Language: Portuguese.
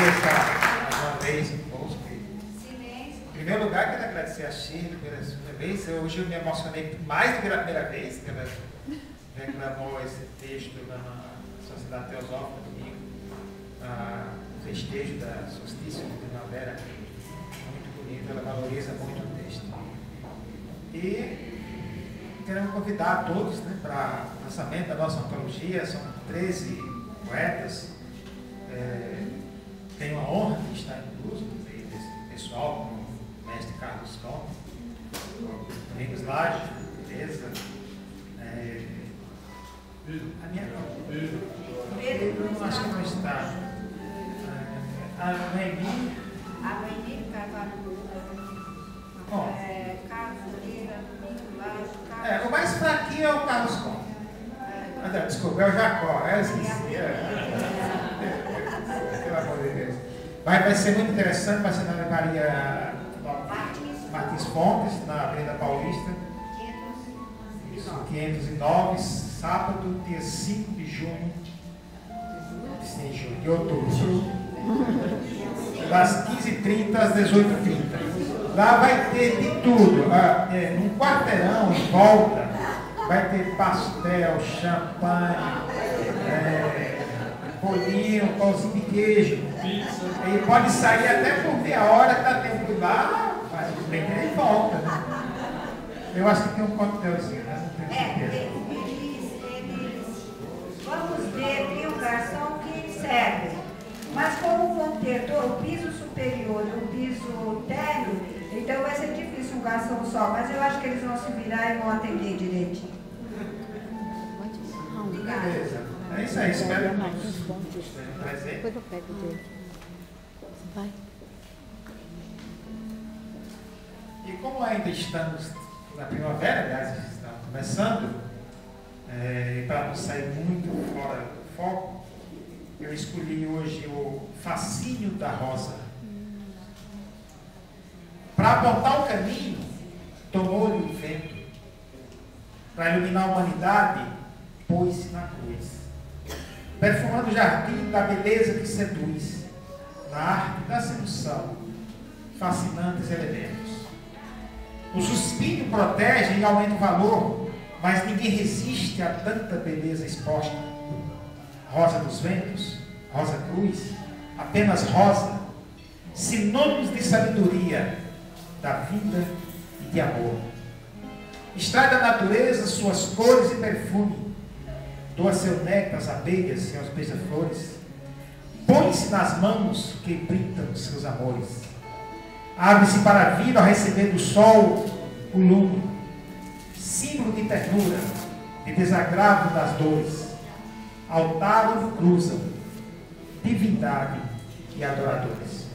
mais uma vez conosco. Em primeiro lugar, quero agradecer a Shirley pela segunda vez. Hoje eu me emocionei mais do que a primeira vez, que ela reclamou esse texto na Sociedade Teosófica domingo, o festejo da solstício de primavera, muito bonito, ela valoriza muito o texto. E queremos convidar a todos, né, para o lançamento da nossa antologia. São 13 poetas. Tenho a honra de estar incluso no meio desse pessoal, com o mestre Carlos Tom, Domingos Laje, beleza? A minha não, acho que não está. A Noemi. A Noemi Carvalho. Carlos Moreira, Domingos Laje. O mais fraquinho é o Carlos Tom. Desculpa, é o Jacó. Pelo amor de Deus. Vai ser muito interessante, vai ser na Livraria Martins Fontes, na Avenida Paulista. 509, sábado, dia 5 de junho. De outubro. Das 15h30 às 18h30. Lá vai ter de tudo. Num quarteirão em volta, vai ter pastel, champanhe, bolinho, pãozinho de queijo. E pode sair até por meia hora, que dá tempo de lá, mas bem que ele volta, né? Eu acho que tem um coquetelzinho, né? Não tenho certeza. Vamos ver, tem um garçom que serve. Mas como vão ter o piso superior e o piso térreo, então vai ser difícil um garçom só. Mas eu acho que eles vão se virar e vão atender direitinho. Obrigada. Beleza. É isso aí, espero que todos presentes. Depois eu pego dele. Vai. E como ainda estamos na primavera, aliás, estamos começando, para não sair muito fora do foco, eu escolhi hoje o Fascínio da Rosa. Para apontar o caminho, tomou-lhe o vento. Para iluminar a humanidade, pôs-se na cruz. Perfumando o jardim da beleza que seduz, na arte da sedução, fascinantes elementos. O suspiro protege e aumenta o valor, mas ninguém resiste a tanta beleza exposta. Rosa dos ventos, rosa cruz, apenas rosa, sinônimos de sabedoria, da vida e de amor. Extrai da natureza suas cores e perfume, doa seu néctar às abelhas e aos beija-flores, põe-se nas mãos que brintam seus amores. Abre-se para a vida ao receber do sol o lume, símbolo de ternura, de desagravo das dores. Altar cruzam, divindade e adoradores.